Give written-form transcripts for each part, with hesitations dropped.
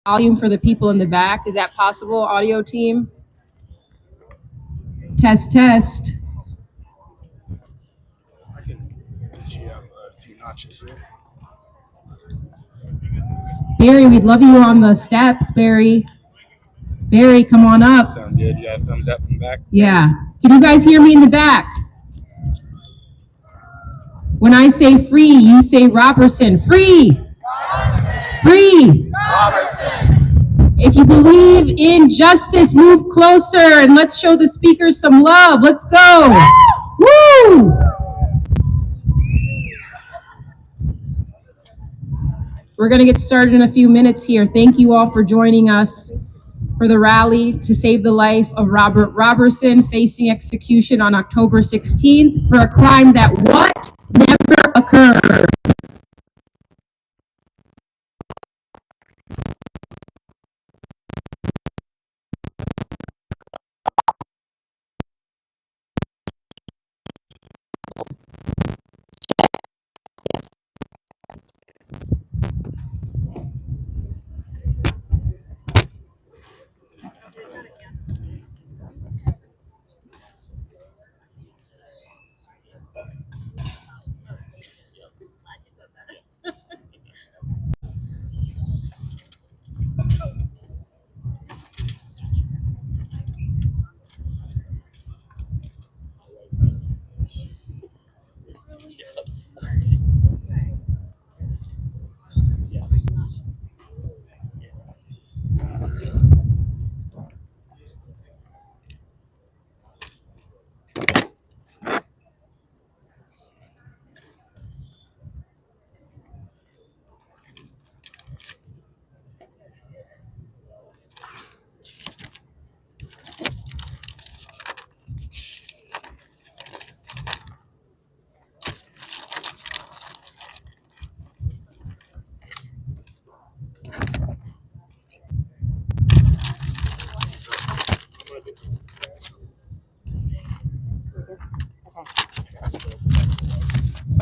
volume for the people in the back. Is that possible, audio team? Test, test. I can get you up a few notches here. Barry, we'd love you on the steps, Barry. Barry, come on up. Sound good? You got a thumbs up from the back? Yeah. Can you guys hear me in the back? When I say free, you say Roberson. Free! Roberson. Free! Roberson. If you believe in justice, move closer and let's show the speakers some love. Let's go! Woo! We're going to get started in a few minutes here. Thank you all for joining us for the rally to save the life of Robert Roberson, facing execution on October 16th for a crime that what? Never occurred.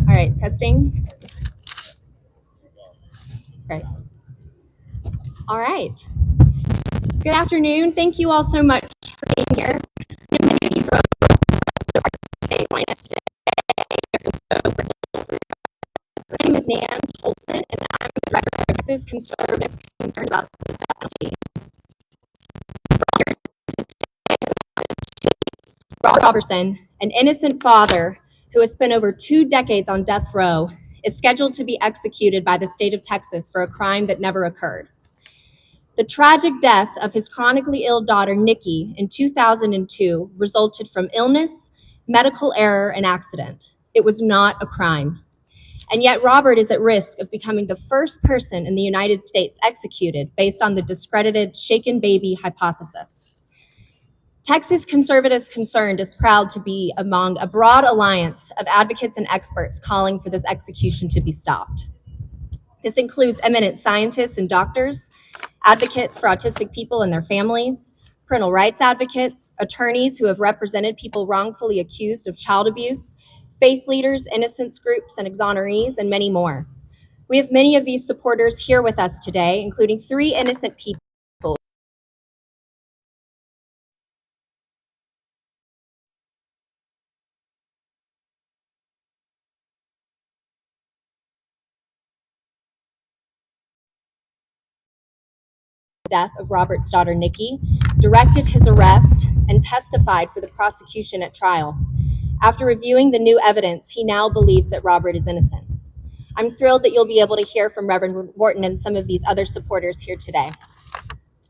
All right, testing. Great. All right. Good afternoon. Thank you all so much for being here. Many of you join us today. My name is Nan Tolson, and I'm the director of Texas Conservatives concerned about the death penalty. Robert Roberson, an innocent father who has spent over 2 decades on death row, is scheduled to be executed by the state of Texas for a crime that never occurred. The tragic death of his chronically ill daughter, Nikki, in 2002 resulted from illness, medical error, and accident. It was not a crime. And yet Robert is at risk of becoming the first person in the United States executed based on the discredited shaken baby hypothesis. Texas Conservatives Concerned is proud to be among a broad alliance of advocates and experts calling for this execution to be stopped. This includes eminent scientists and doctors, advocates for autistic people and their families, parental rights advocates, attorneys who have represented people wrongfully accused of child abuse, faith leaders, innocence groups, and exonerees, and many more. We have many of these supporters here with us today, including 3 innocent people death of Robert's daughter, Nikki, directed his arrest, and testified for the prosecution at trial. After reviewing the new evidence, he now believes that Robert is innocent. I'm thrilled that you'll be able to hear from Reverend Wharton and some of these other supporters here today.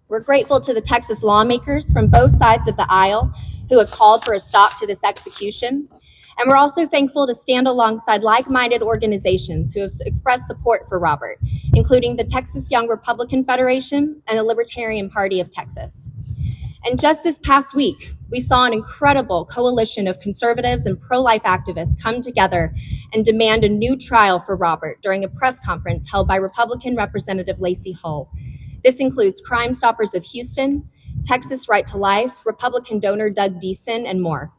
We're grateful to the Texas lawmakers from both sides of the aisle who have called for a stop to this execution. And we're also thankful to stand alongside like-minded organizations who have expressed support for Robert, including the Texas Young Republican Federation and the Libertarian Party of Texas. And just this past week, we saw an incredible coalition of conservatives and pro-life activists come together and demand a new trial for Robert during a press conference held by Republican Representative Lacey Hull. This includes Crime Stoppers of Houston, Texas Right to Life, Republican donor Doug Deason, and more.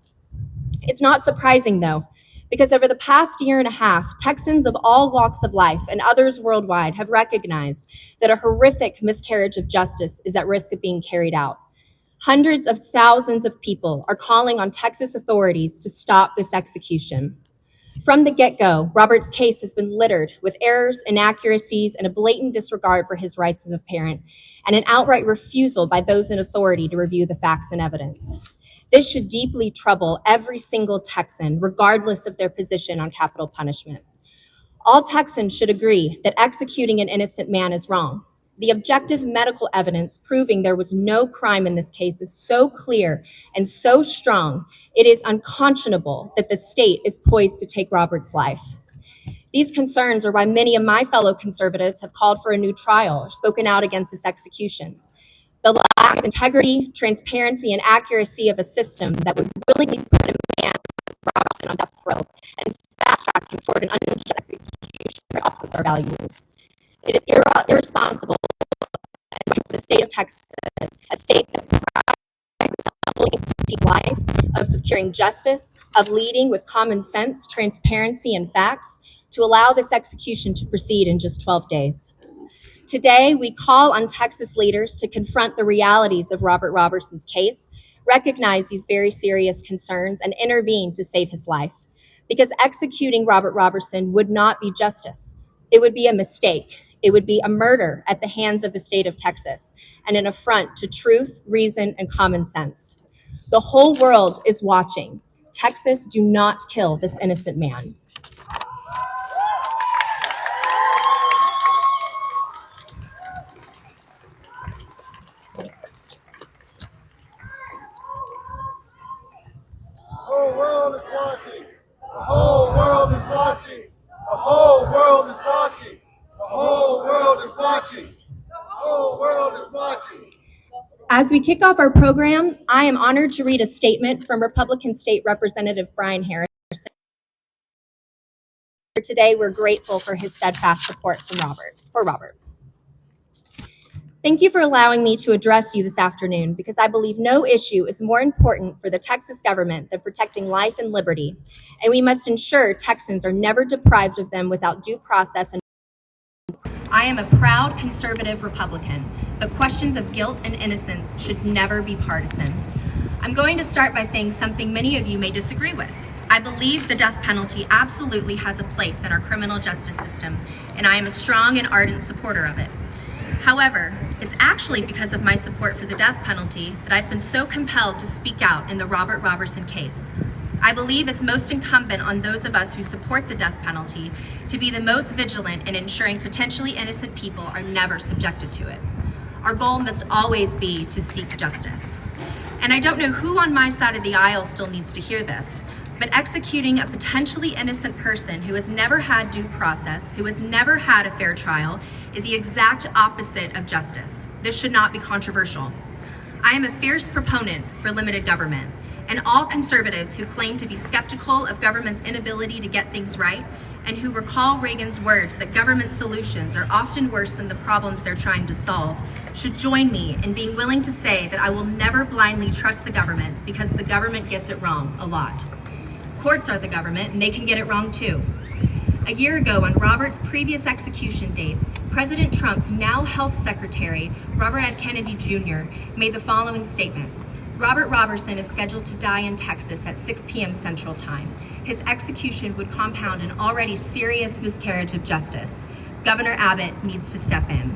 It's not surprising, though, Because over the past year and a half, Texans of all walks of life and others worldwide have recognized that a horrific miscarriage of justice is at risk of being carried out. Hundreds of thousands of people are calling on Texas authorities to stop this execution. From the get-go, Robert's case has been littered with errors, inaccuracies, and a blatant disregard for his rights as a parent, and an outright refusal by those in authority to review the facts and evidence. This should deeply trouble every single Texan, regardless of their position on capital punishment. All Texans should agree that executing an innocent man is wrong. The objective medical evidence proving there was no crime in this case is so clear and so strong, it is unconscionable that the state is poised to take Robert's life. These concerns are why many of my fellow conservatives have called for a new trial or spoken out against this execution. The lack of integrity, transparency, and accuracy of a system that would willingly put a man like Robertson on death row and fast-track him toward an unjust execution are us with our values. It is irresponsible and the state of Texas, a state that prides itself on the deep life of securing justice, of leading with common sense, transparency, and facts, to allow this execution to proceed in just 12 days. Today, we call on Texas leaders to confront the realities of Robert Roberson's case, recognize these very serious concerns, and intervene to save his life. Because executing Robert Roberson would not be justice. It would be a mistake. It would be a murder at the hands of the state of Texas and an affront to truth, reason, and common sense. The whole world is watching. Texas, do not kill this innocent man. The whole world is watching. The whole world is watching. The whole world is watching. The whole world is watching. The whole world is watching. As we kick off our program, I am honored to read a statement from Republican State Representative Brian Harrison. Today, we're grateful for his steadfast support for Robert. Thank you for allowing me to address you this afternoon because I believe no issue is more important for the Texas government than protecting life and liberty, and we must ensure Texans are never deprived of them without due process. I am a proud conservative Republican, but questions of guilt and innocence should never be partisan. I'm going to start by saying something many of you may disagree with. I believe the death penalty absolutely has a place in our criminal justice system, and I am a strong and ardent supporter of it. However, it's actually because of my support for the death penalty that I've been so compelled to speak out in the Robert Roberson case. I believe it's most incumbent on those of us who support the death penalty to be the most vigilant in ensuring potentially innocent people are never subjected to it. Our goal must always be to seek justice. And I don't know who on my side of the aisle still needs to hear this, but executing a potentially innocent person who has never had due process, who has never had a fair trial, is the exact opposite of justice. This should not be controversial. I am a fierce proponent for limited government, and all conservatives who claim to be skeptical of government's inability to get things right and who recall Reagan's words that government solutions are often worse than the problems they're trying to solve should join me in being willing to say that I will never blindly trust the government because the government gets it wrong a lot. Courts are the government, and they can get it wrong too. A year ago, on Robert's previous execution date, President Trump's now Health Secretary, Robert F. Kennedy Jr., made the following statement. Robert Roberson is scheduled to die in Texas at 6 p.m. Central Time. His execution would compound an already serious miscarriage of justice. Governor Abbott needs to step in.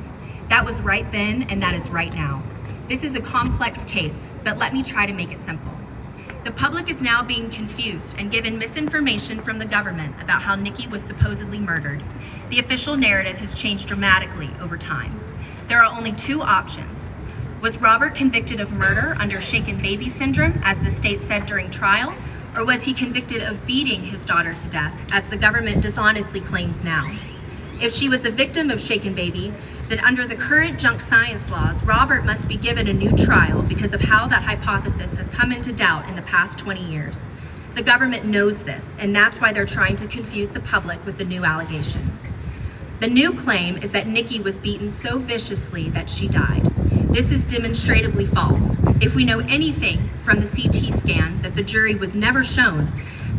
That was right then, and that is right now. This is a complex case, but let me try to make it simple. The public is now being confused and given misinformation from the government about how Nikki was supposedly murdered. The official narrative has changed dramatically over time. There are only two options. Was Robert convicted of murder under shaken baby syndrome, as the state said during trial, or was he convicted of beating his daughter to death, as the government dishonestly claims now? If she was a victim of shaken baby, then under the current junk science laws, Robert must be given a new trial because of how that hypothesis has come into doubt in the past 20 years. The government knows this, and that's why they're trying to confuse the public with the new allegation. The new claim is that Nikki was beaten so viciously that she died. This is demonstrably false. If we know anything from the CT scan that the jury was never shown,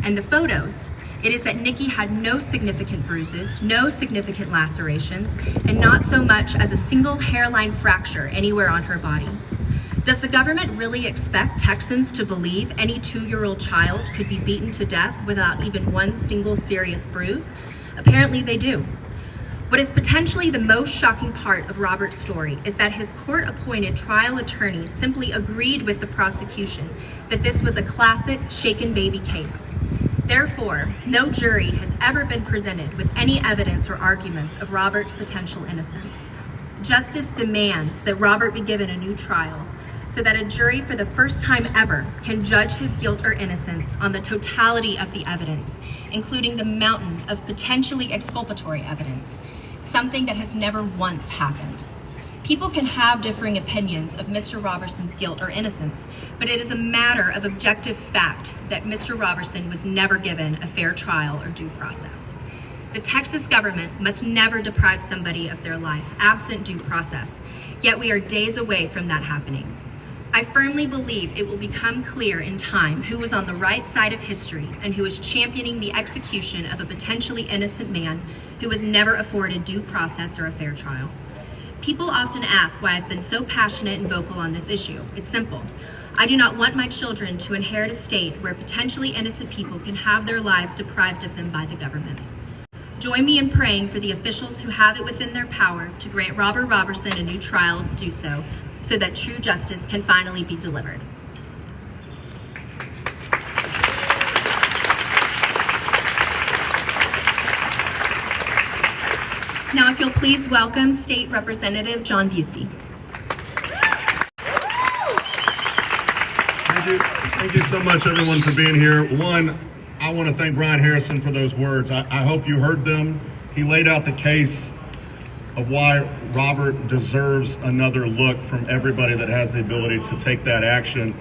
and the photos, It is that Nikki had no significant bruises, no significant lacerations, and not so much as a single hairline fracture anywhere on her body. Does the government really expect Texans to believe any 2-year-old child could be beaten to death without even one single serious bruise? Apparently they do. What is potentially the most shocking part of Robert's story is that his court-appointed trial attorney simply agreed with the prosecution that this was a classic shaken baby case. Therefore, no jury has ever been presented with any evidence or arguments of Robert's potential innocence. Justice demands that Robert be given a new trial so that a jury for the first time ever can judge his guilt or innocence on the totality of the evidence, including the mountain of potentially exculpatory evidence, something that has never once happened. People can have differing opinions of Mr. Roberson's guilt or innocence, but it is a matter of objective fact that Mr. Roberson was never given a fair trial or due process. The Texas government must never deprive somebody of their life, absent due process, yet we are days away from that happening. I firmly believe it will become clear in time who was on the right side of history and who is championing the execution of a potentially innocent man who was never afforded due process or a fair trial. People often ask why I've been so passionate and vocal on this issue. It's simple. I do not want my children to inherit a state where potentially innocent people can have their lives deprived of them by the government. Join me in praying for the officials who have it within their power to grant Robert Roberson a new trial, do so that true justice can finally be delivered. Now, if you'll please welcome State Representative John Busey. Thank you so much, everyone, for being here. One, I want to thank Brian Harrison for those words. I hope you heard them. He laid out the case of why Robert deserves another look from everybody that has the ability to take that action.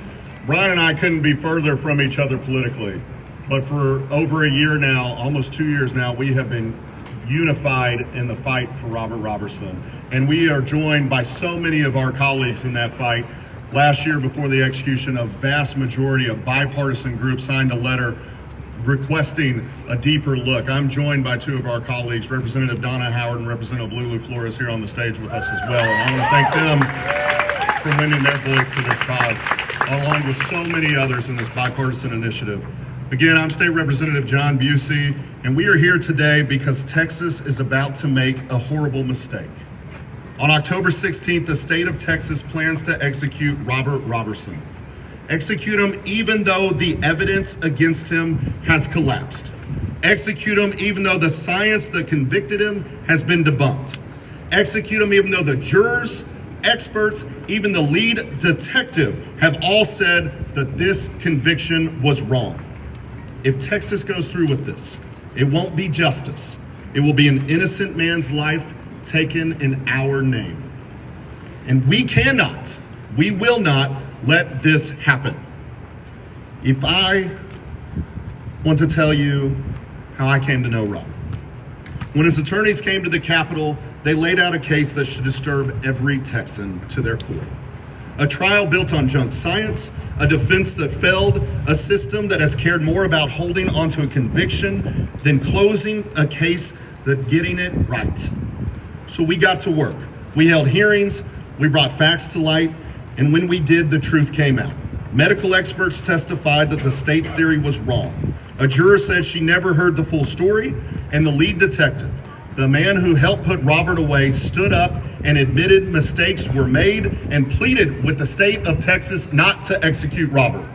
Brian and I couldn't be further from each other politically, but for over a year now, almost 2 years now, we have been unified in the fight for Robert Roberson. And we are joined by so many of our colleagues in that fight. Last year, before the execution, a vast majority of bipartisan groups signed a letter requesting a deeper look. I'm joined by two of our colleagues, Representative Donna Howard and Representative Lulu Flores, here on the stage with us as well. And I want to thank them for lending their voice to this cause, along with so many others in this bipartisan initiative. Again, I'm State Representative John Busey, and we are here today because Texas is about to make a horrible mistake. On October 16th, the state of Texas plans to execute Robert Roberson. Execute him even though the evidence against him has collapsed. Execute him even though the science that convicted him has been debunked. Execute him even though the jurors, experts, even the lead detective have all said that this conviction was wrong. If Texas goes through with this, it won't be justice. It will be an innocent man's life taken in our name. And we will not let this happen. If I want to tell you how I came to know Robert. When his attorneys came to the Capitol, they laid out a case that should disturb every Texan to their core. A trial built on junk science, a defense that failed, a system that has cared more about holding onto a conviction than closing a case than getting it right. So we got to work. We held hearings, we brought facts to light, and when we did, the truth came out. Medical experts testified that the state's theory was wrong. A juror said she never heard the full story, and the lead detective, the man who helped put Robert away, stood up and admitted mistakes were made and pleaded with the state of Texas not to execute Robert.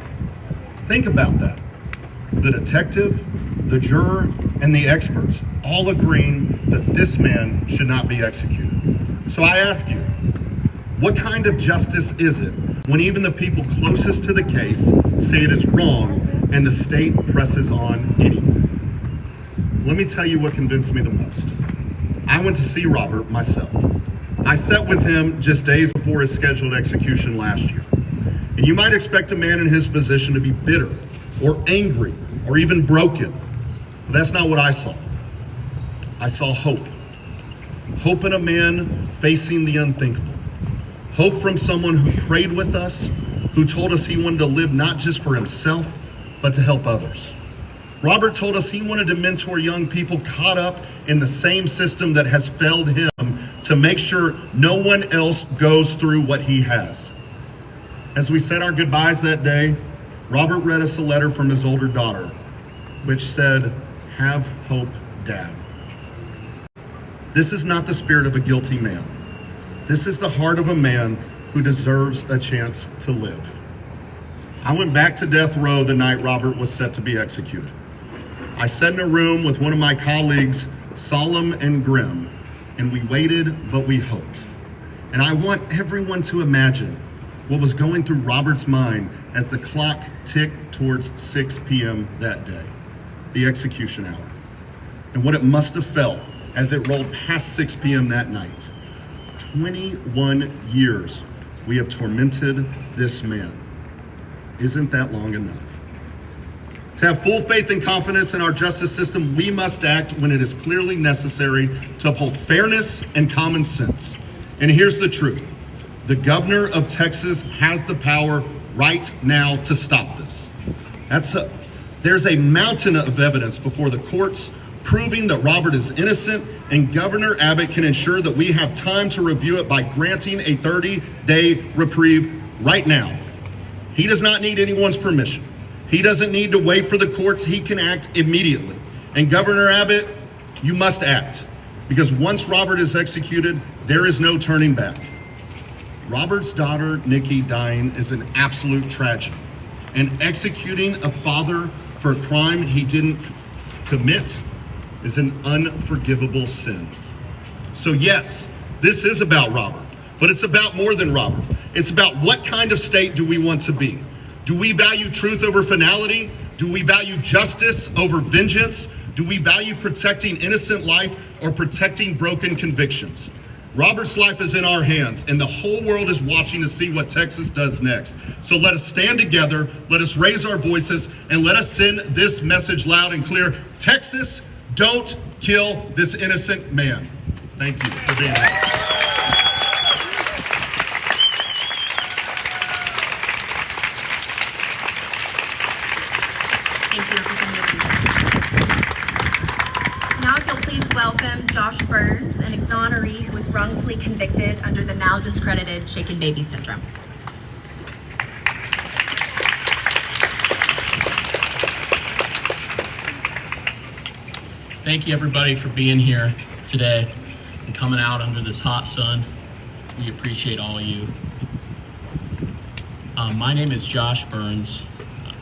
Think about that. The detective, the juror, and the experts all agreeing that this man should not be executed. So I ask you, what kind of justice is it when even the people closest to the case say it is wrong and the state presses on anyway? Let me tell you what convinced me the most. I went to see Robert myself. I sat with him just days before his scheduled execution last year. And you might expect a man in his position to be bitter or angry or even broken. But that's not what I saw. I saw hope. Hope in a man facing the unthinkable. Hope from someone who prayed with us, who told us he wanted to live not just for himself, but to help others. Robert told us he wanted to mentor young people caught up in the same system that has failed him to make sure no one else goes through what he has. As we said our goodbyes that day, Robert read us a letter from his older daughter, which said, "Have hope, Dad." This is not the spirit of a guilty man. This is the heart of a man who deserves a chance to live. I went back to death row the night Robert was set to be executed. I sat in a room with one of my colleagues, solemn and grim, and we waited, but we hoped. And I want everyone to imagine what was going through Robert's mind as the clock ticked towards 6 p.m. that day, the execution hour, and what it must have felt as it rolled past 6 p.m. that night. 21 years we have tormented this man. Isn't that long enough? To have full faith and confidence in our justice system, we must act when it is clearly necessary to uphold fairness and common sense. And here's the truth. The governor of Texas has the power right now to stop this. There's a mountain of evidence before the courts proving that Robert is innocent, and Governor Abbott can ensure that we have time to review it by granting a 30-day reprieve right now. He does not need anyone's permission. He doesn't need to wait for the courts. He can act immediately. And Governor Abbott, you must act, because once Robert is executed, there is no turning back. Robert's daughter, Nikki, dying is an absolute tragedy, and executing a father for a crime he didn't commit is an unforgivable sin. So yes, this is about Robert, but it's about more than Robert. It's about what kind of state do we want to be? Do we value truth over finality? Do we value justice over vengeance? Do we value protecting innocent life or protecting broken convictions? Robert's life is in our hands, and the whole world is watching to see what Texas does next. So let us stand together, let us raise our voices, and let us send this message loud and clear. Texas, don't kill this innocent man. Thank you for being here. Thank you, Representative. Now, if you'll please welcome Josh Burns, an exoneree who was wrongfully convicted under the now discredited shaken baby syndrome. Thank you, everybody, for being here today and coming out under this hot sun. We appreciate all of you. My name is Josh Burns.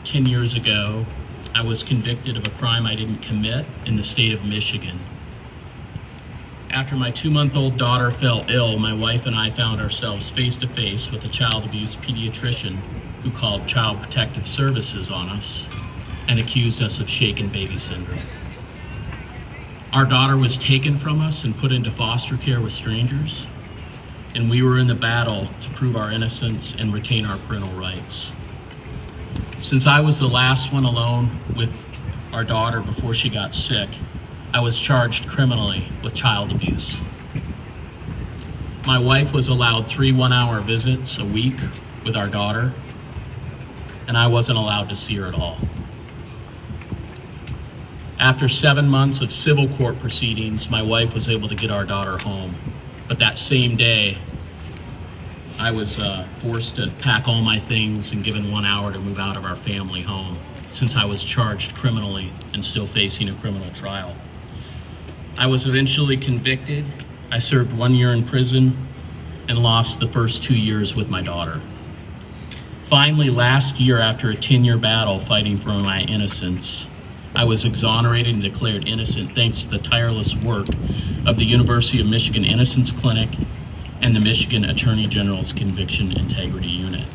10 years ago, I was convicted of a crime I didn't commit in the state of Michigan. After my 2-month-old daughter fell ill, my wife and I found ourselves face to face with a child abuse pediatrician who called Child Protective Services on us and accused us of shaken baby syndrome. Our daughter was taken from us and put into foster care with strangers, and we were in the battle to prove our innocence and retain our parental rights. Since I was the last one alone with our daughter before she got sick, I was charged criminally with child abuse. My wife was allowed 3 one-hour visits a week with our daughter, and I wasn't allowed to see her at all. After 7 months of civil court proceedings, my wife was able to get our daughter home. But that same day, I was forced to pack all my things and given 1 hour to move out of our family home, since I was charged criminally and still facing a criminal trial. I was eventually convicted. I served 1 year in prison and lost the first 2 years with my daughter. Finally, last year, after a 10-year battle fighting for my innocence, I was exonerated and declared innocent thanks to the tireless work of the University of Michigan Innocence Clinic and the Michigan Attorney General's Conviction Integrity Unit.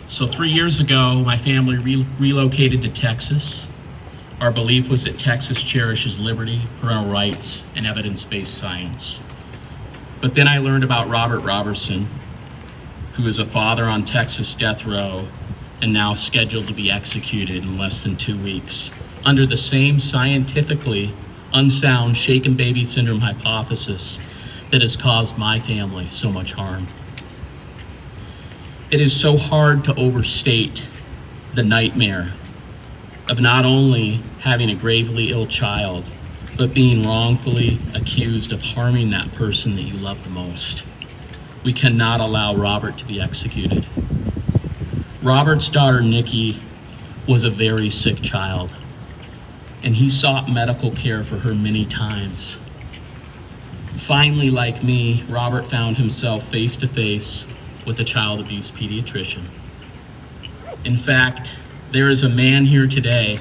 So 3 years ago, my family relocated to Texas. Our belief was that Texas cherishes liberty, parental rights, and evidence-based science. But then I learned about Robert Roberson, who is a father on Texas death row and now scheduled to be executed in less than 2 weeks under the same scientifically unsound shaken baby syndrome hypothesis that has caused my family so much harm. It is so hard to overstate the nightmare of not only having a gravely ill child, but being wrongfully accused of harming that person that you love the most. We cannot allow Robert to be executed. Robert's daughter, Nikki, was a very sick child, and he sought medical care for her many times. Finally, like me, Robert found himself face to face with a child abuse pediatrician. In fact, there is a man here today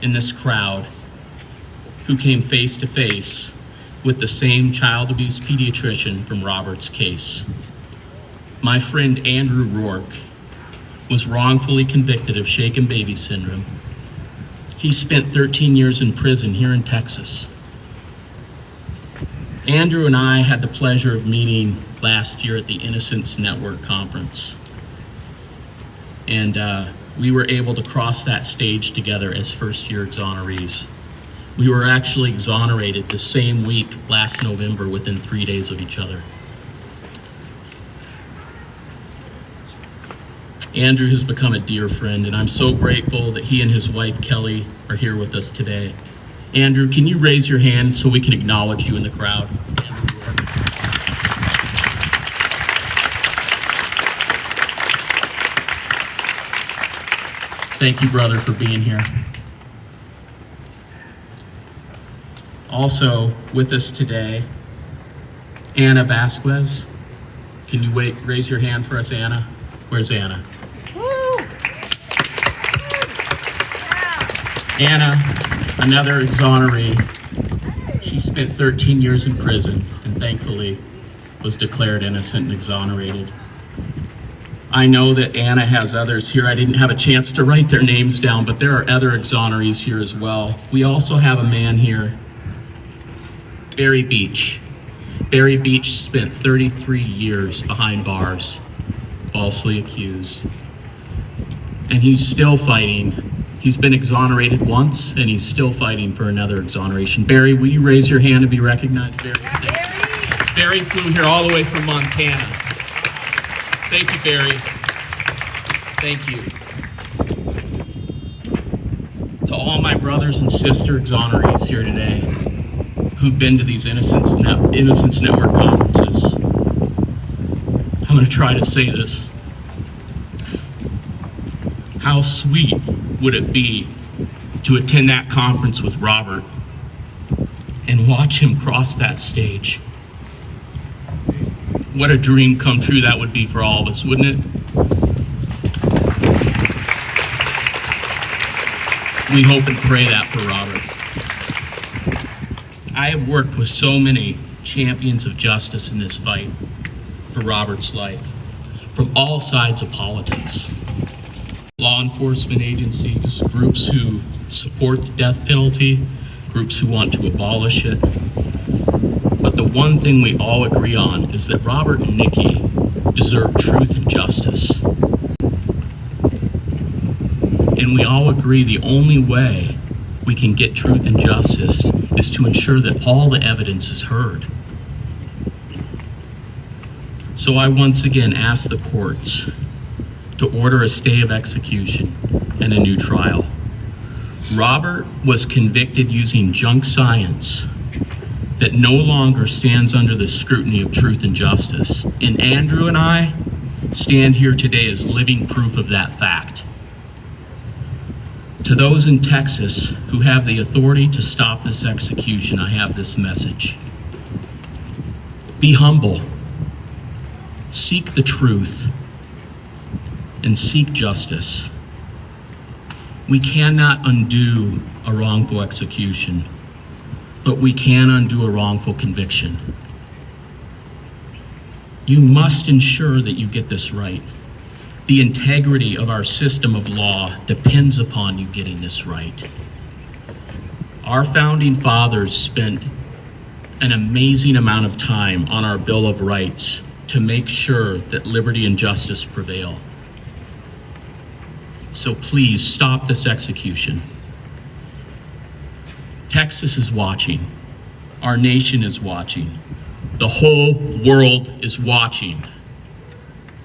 in this crowd who came face to face with the same child abuse pediatrician from Robert's case. My friend Andrew Rourke was wrongfully convicted of shaken baby syndrome. He spent 13 years in prison here in Texas. Andrew and I had the pleasure of meeting last year at the Innocence Network conference. And we were able to cross that stage together as first-year exonerees. We were actually exonerated the same week last November within 3 days of each other. Andrew has become a dear friend, and I'm so grateful that he and his wife, Kelly, are here with us today. Andrew, can you raise your hand so we can acknowledge you in the crowd? Thank you, brother, for being here. Also with us today, Anna Vasquez. Can you raise your hand for us, Anna? Where's Anna? Anna, another exoneree. She spent 13 years in prison and thankfully was declared innocent and exonerated. I know that Anna has others here. I didn't have a chance to write their names down, but there are other exonerees here as well. We also have a man here, Barry Beach. Barry Beach spent 33 years behind bars, falsely accused. And he's still fighting. He's been exonerated once, and he's still fighting for another exoneration. Barry, will you raise your hand to be recognized, Barry? Barry flew here all the way from Montana. Thank you, Barry. Thank you. To all my brothers and sister exonerees here today who've been to these Innocence Network conferences, I'm going to try to say this. How sweet would it be to attend that conference with Robert and watch him cross that stage? What a dream come true that would be for all of us, wouldn't it? We hope and pray that for Robert. I have worked with so many champions of justice in this fight for Robert's life, from all sides of politics. Law enforcement agencies, groups who support the death penalty, groups who want to abolish it. But the one thing we all agree on is that Robert and Nikki deserve truth and justice. And we all agree the only way we can get truth and justice is to ensure that all the evidence is heard. So I once again ask the courts to order a stay of execution and a new trial. Robert was convicted using junk science that no longer stands under the scrutiny of truth and justice. And Andrew and I stand here today as living proof of that fact. To those in Texas who have the authority to stop this execution, I have this message. Be humble, seek the truth, and seek justice. We cannot undo a wrongful execution, but we can undo a wrongful conviction. You must ensure that you get this right. The integrity of our system of law depends upon you getting this right. Our founding fathers spent an amazing amount of time on our Bill of Rights to make sure that liberty and justice prevail. So please stop this execution. Texas is watching. Our nation is watching. The whole world is watching.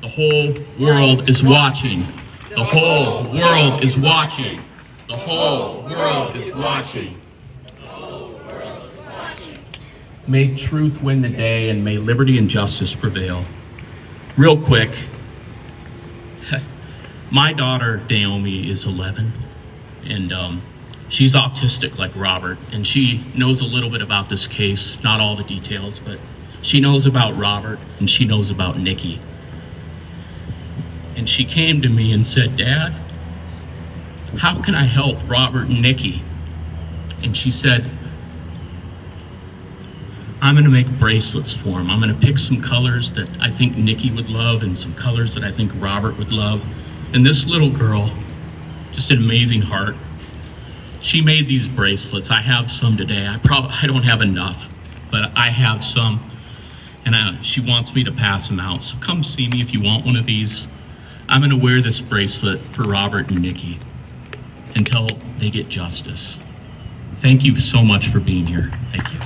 The whole world is watching. The whole world is watching. The whole world is watching. May truth win the day, and may liberty and justice prevail. Real quick, my daughter Naomi is 11, and she's autistic like Robert, and she knows a little bit about this case, not all the details, but she knows about Robert and she knows about Nikki. And she came to me and said, "Dad, how can I help Robert and Nikki?" And she said, "I'm gonna make bracelets for them. I'm gonna pick some colors that I think Nikki would love and some colors that I think Robert would love." And this little girl, just an amazing heart, she made these bracelets. I have some today. I don't have enough, but I have some. And she wants me to pass them out. So come see me if you want one of these. I'm gonna wear this bracelet for Robert and Nikki until they get justice. Thank you so much for being here. Thank you.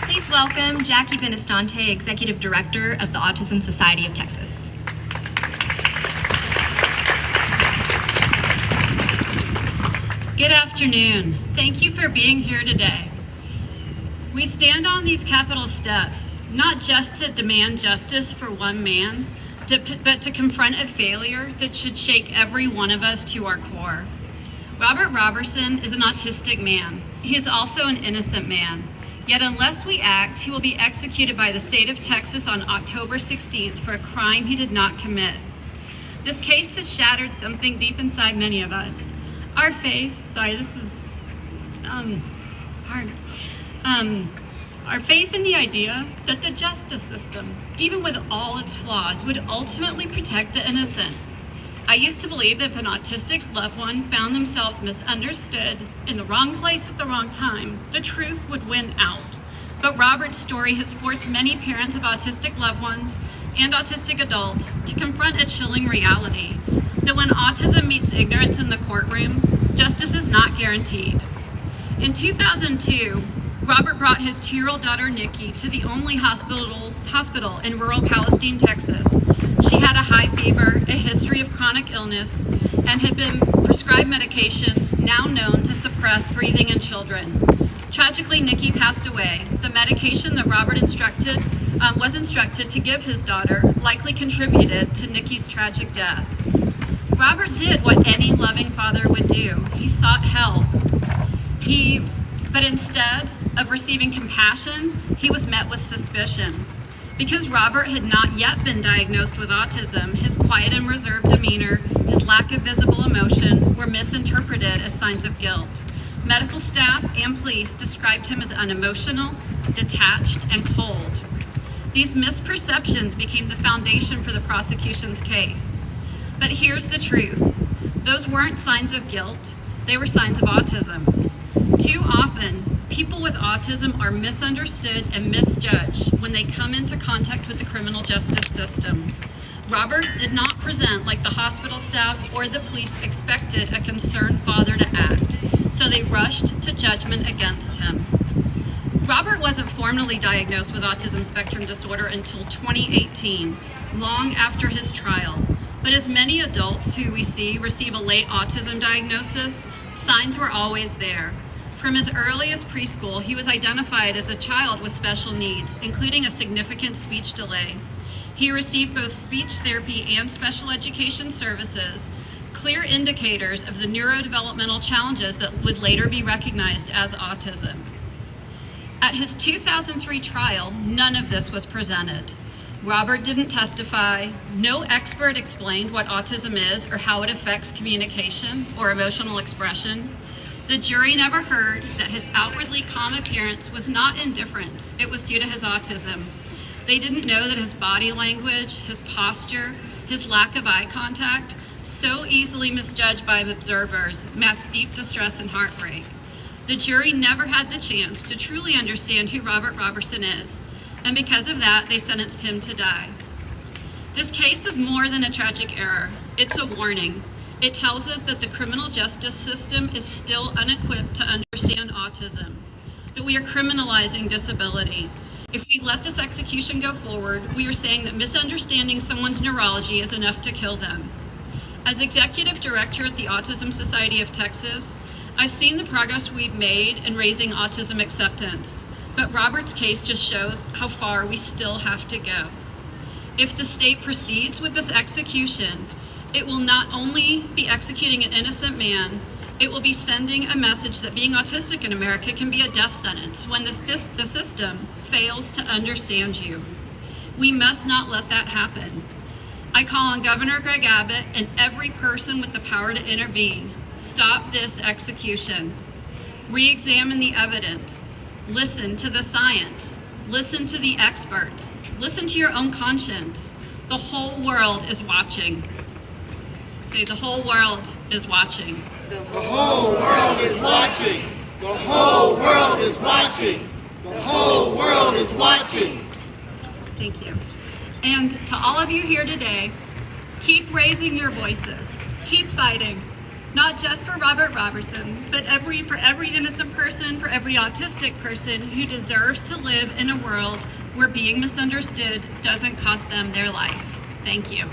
Please welcome Jackie Benestante, Executive Director of the Autism Society of Texas. Good afternoon. Thank you for being here today. We stand on these Capitol steps not just to demand justice for one man, but to confront a failure that should shake every one of us to our core. Robert Roberson is an autistic man. He is also an innocent man. Yet unless we act, he will be executed by the state of Texas on October 16th for a crime he did not commit. This case has shattered something deep inside many of us. Our faith, hard. Our faith in the idea that the justice system, even with all its flaws, would ultimately protect the innocent. I used to believe that if an autistic loved one found themselves misunderstood in the wrong place at the wrong time, the truth would win out. But Robert's story has forced many parents of autistic loved ones and autistic adults to confront a chilling reality that when autism meets ignorance in the courtroom, justice is not guaranteed. In 2002, Robert brought his 2-year-old daughter Nikki to the only hospital in rural Palestine, Texas. She had a high fever, a history of chronic illness, and had been prescribed medications now known to suppress breathing in children. Tragically, Nikki passed away. The medication that Robert was instructed to give his daughter likely contributed to Nikki's tragic death. Robert did what any loving father would do. He sought help. But instead of receiving compassion, he was met with suspicion. Because Robert had not yet been diagnosed with autism, his quiet and reserved demeanor, his lack of visible emotion were misinterpreted as signs of guilt. Medical staff and police described him as unemotional, detached, and cold. These misperceptions became the foundation for the prosecution's case. But here's the truth. Those weren't signs of guilt, they were signs of autism. Too often, people with autism are misunderstood and misjudged when they come into contact with the criminal justice system. Robert did not present like the hospital staff or the police expected a concerned father to act, so they rushed to judgment against him. Robert wasn't formally diagnosed with autism spectrum disorder until 2018, long after his trial. But as many adults who we see receive a late autism diagnosis, signs were always there. From as early as preschool, he was identified as a child with special needs, including a significant speech delay. He received both speech therapy and special education services, clear indicators of the neurodevelopmental challenges that would later be recognized as autism. At his 2003 trial, none of this was presented. Robert didn't testify, no expert explained what autism is or how it affects communication or emotional expression. The jury never heard that his outwardly calm appearance was not indifference, it was due to his autism. They didn't know that his body language, his posture, his lack of eye contact, so easily misjudged by observers, masked deep distress and heartbreak. The jury never had the chance to truly understand who Robert Roberson is, and because of that, they sentenced him to die. This case is more than a tragic error, it's a warning. It tells us that the criminal justice system is still unequipped to understand autism, that we are criminalizing disability, If we let this execution go forward, we are saying that misunderstanding someone's neurology is enough to kill them. As executive director at the Autism Society of Texas, I've seen the progress we've made in raising autism acceptance, but Robert's case just shows how far we still have to go. If the state proceeds with this execution, it will not only be executing an innocent man, it will be sending a message that being autistic in America can be a death sentence when the system fails to understand you. We must not let that happen. I call on Governor Greg Abbott and every person with the power to intervene. Stop this execution. Re-examine the evidence. Listen to the science. Listen to the experts. Listen to your own conscience. The whole world is watching. Say, the whole world is watching. The whole world is watching. The whole world is watching. The whole world is watching. Thank you. And to all of you here today, keep raising your voices. Keep fighting. Not just for Robert Robertson, but for every innocent person, for every autistic person who deserves to live in a world where being misunderstood doesn't cost them their life. Thank you.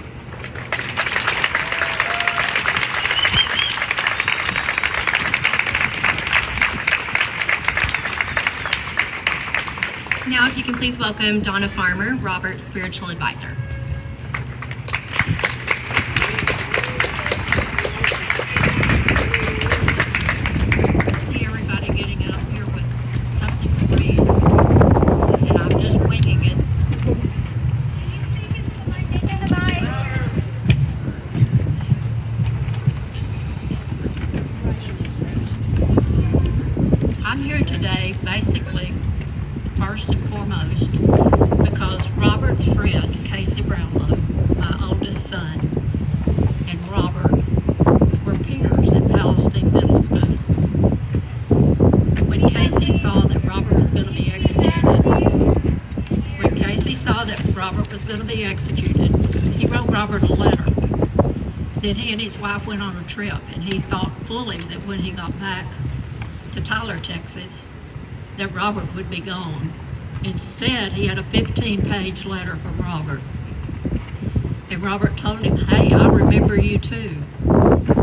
Now, if you can please welcome Donna Farmer, Robert's spiritual advisor. See everybody getting up here with something to read, and I'm just winging it. I'm here today, basically, first and foremost, because Robert's friend, Casey Brownlow, my oldest son, and Robert were peers at Palestine Middle School. When Casey saw that Robert was going to be executed, he wrote Robert a letter. Then he and his wife went on a trip, and he thought fully that when he got back to Tyler, Texas, that Robert would be gone. Instead, he had a 15-page letter from Robert. And Robert told him, "Hey, I remember you too."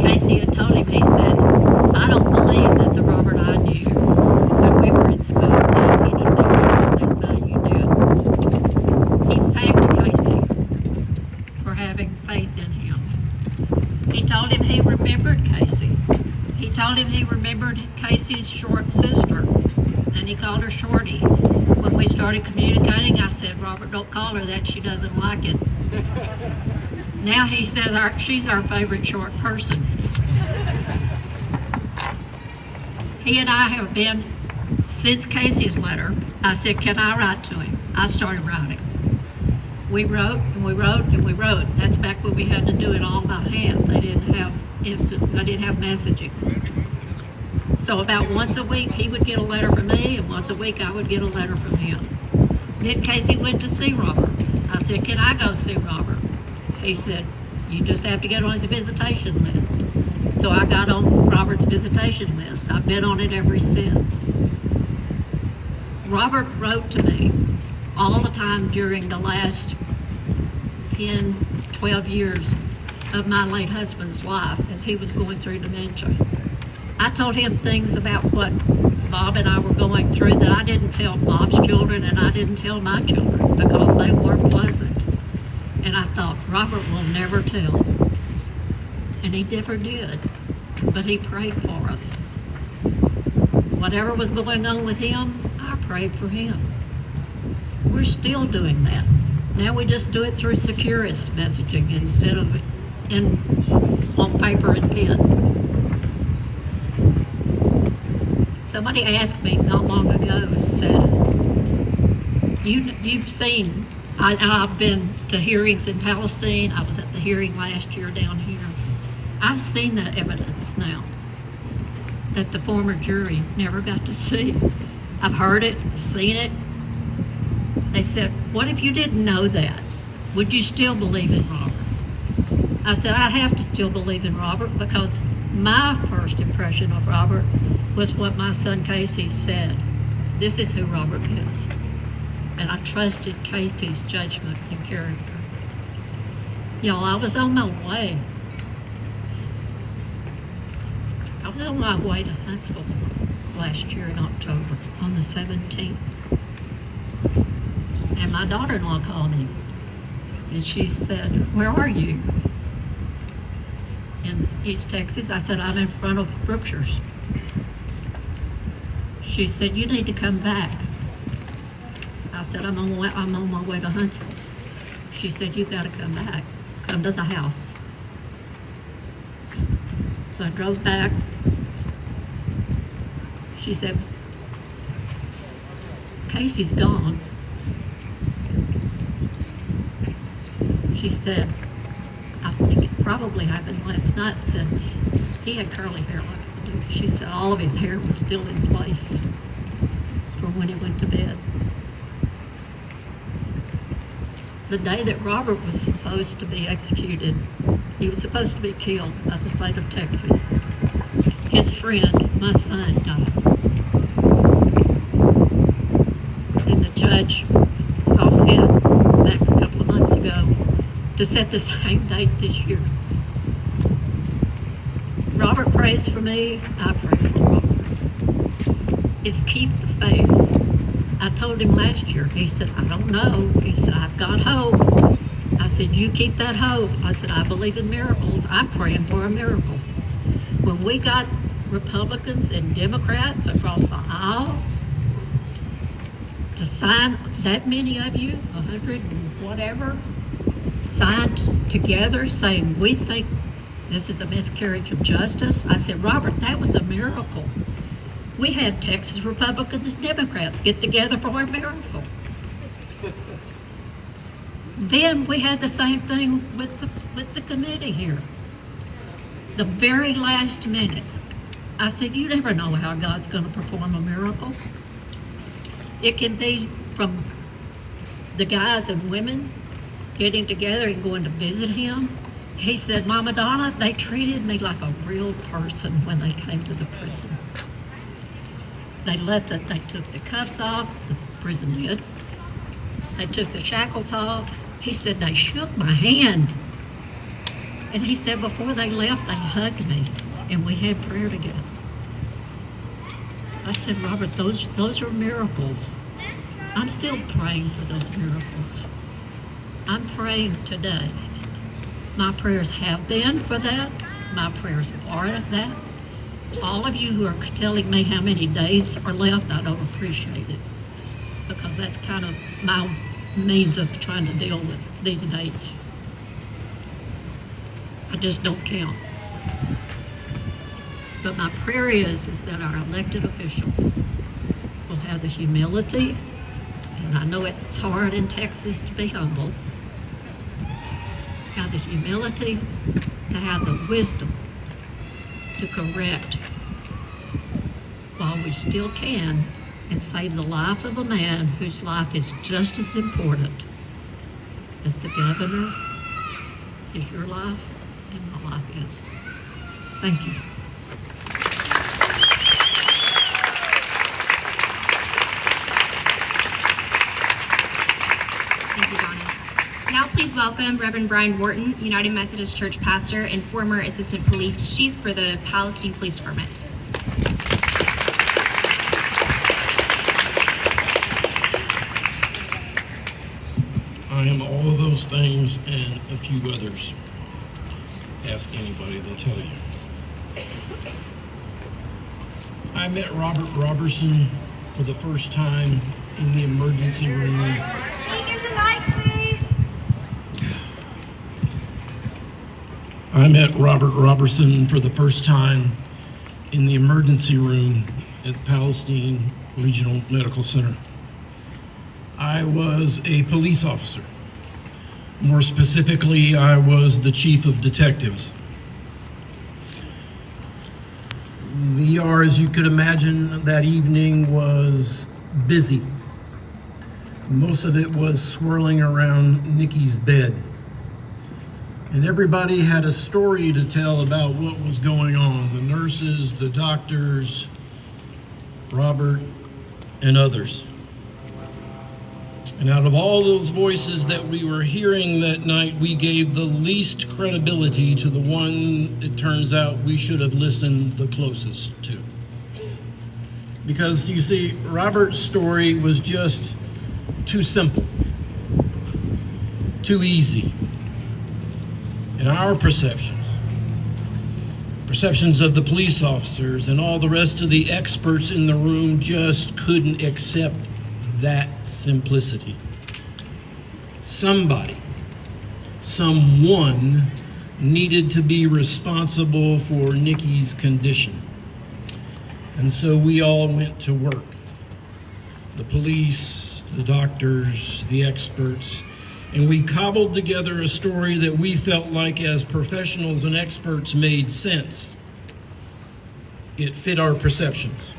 Casey had told him, he said, "I don't believe that the Robert I knew when we were in school knew anything like what they say you did." He thanked Casey for having faith in him. He told him he remembered Casey. He told him he remembered Casey's short sister, and he called her Shorty. When we started communicating, I said, "Robert, don't call her that, she doesn't like it." Now he says she's our favorite short person. He and I have been, since Casey's letter, I said, "Can I write to him?" I started writing. We wrote and we wrote and we wrote. That's back when we had to do it all by hand. They didn't have messaging. So about once a week, he would get a letter from me, and once a week, I would get a letter from him. Then Casey went to see Robert. I said, "Can I go see Robert?" He said, "You just have to get on his visitation list." So I got on Robert's visitation list. I've been on it ever since. Robert wrote to me all the time during the last 10, 12 years of my late husband's life as he was going through dementia. I told him things about what Bob and I were going through that I didn't tell Bob's children and I didn't tell my children because they weren't pleasant. And I thought, Robert will never tell. And he never did. But he prayed for us. Whatever was going on with him, I prayed for him. We're still doing that. Now we just do it through Securus messaging instead of on paper and pen. Somebody asked me not long ago, said, you've seen, I've been to hearings in Palestine. I was at the hearing last year down here. I've seen the evidence now that the former jury never got to see. I've heard it, seen it. They said, "What if you didn't know that? Would you still believe in Robert?" I said, "I'd have to still believe in Robert because my first impression of Robert was what my son Casey said. This is who Robert is." and I trusted Casey's judgment and character. Y'all, I was on my way. I was on my way to Huntsville last year in October on the 17th. And my daughter-in-law called me and she said, "Where are you?" In East Texas. I said, "I'm in front of Brookshire's." She said, "You need to come back." I said, I'm on my way to Huntsville." She said, "You've got to come back. Come to the house." So I drove back. She said, "Casey's gone." She said, "I think it probably happened last night." Said, "He had curly hair like I do." She said all of his hair was still in place from when he went to bed. The day that Robert was supposed to be executed, he was supposed to be killed by the state of Texas. His friend, my son, died. And the judge saw fit back a couple of months ago to set the same date this year. Robert prays for me, I pray for Robert. It's keep the faith. I told him last year, he said, "I don't know." He said, "I've got hope." I said, "You keep that hope." I said, "I believe in miracles. I'm praying for a miracle." When we got Republicans and Democrats across the aisle to sign, that many of you, 100 and whatever, signed together saying, "We think this is a miscarriage of justice." I said, "Robert, that was a miracle." We had Texas Republicans and Democrats get together for a miracle. Then we had the same thing with the committee here. The very last minute, I said, "You never know how God's going to perform a miracle." It can be from the guys and women getting together and going to visit him. He said, "Mama Donna, they treated me like a real person when they came to the prison. They took the cuffs off, the prison did. They took the shackles off." He said, "They shook my hand." And he said before they left, they hugged me and we had prayer together. I said, "Robert, those are miracles." I'm still praying for those miracles. I'm praying today. My prayers have been for that. My prayers are at that. All of you who are telling me how many days are left, I don't appreciate it, because that's kind of my means of trying to deal with these dates. I just don't count. But my prayer is that our elected officials will have the humility, and I know it's hard in Texas to be humble, have the humility to have the wisdom to correct while we still can and save the life of a man whose life is just as important as the governor is your life and my life is. Thank you. Thank you, Donna. Now please welcome Reverend Brian Wharton, United Methodist Church pastor and former assistant police chief for the Palestine Police Department. I am all of those things and a few others. Ask anybody, they'll tell you. I met Robert Roberson for the first time in the emergency room. I met Robert Roberson for the first time in the emergency room at Palestine Regional Medical Center. I was a police officer. More specifically, I was the chief of detectives. The ER, as you could imagine, that evening was busy. Most of it was swirling around Nikki's bed. And everybody had a story to tell about what was going on. The nurses, the doctors, Robert, and others. And out of all those voices that we were hearing that night, we gave the least credibility to the one it turns out we should have listened the closest to. Because, you see, Robert's story was just too simple, too easy. In our perceptions of the police officers and all the rest of the experts in the room just couldn't accept that simplicity. Someone needed to be responsible for Nikki's condition. And so we all went to work. The police, the doctors, the experts, and we cobbled together a story that we felt like, as professionals and experts, made sense. It fit our perceptions.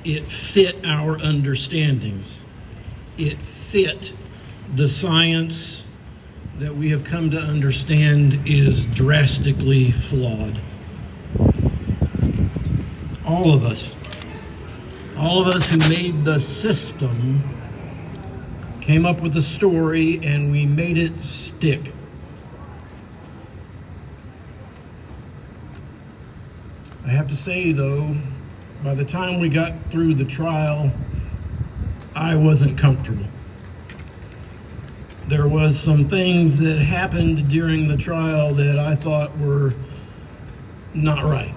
It fit our understandings. It fit the science that we have come to understand is drastically flawed. All of us who made the system came up with a story and we made it stick. I have to say, though, by the time we got through the trial, I wasn't comfortable. There was some things that happened during the trial that I thought were not right.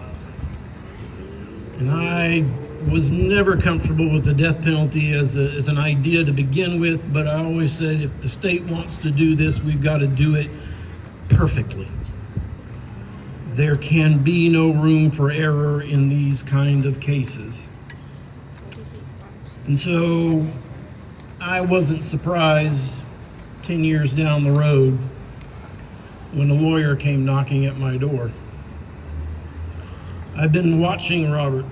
And I was never comfortable with the death penalty as an idea to begin with, but I always said, if the state wants to do this, we've got to do it perfectly. There can be no room for error in these kind of cases. And so I wasn't surprised 10 years down the road when a lawyer came knocking at my door. I've been watching Robert.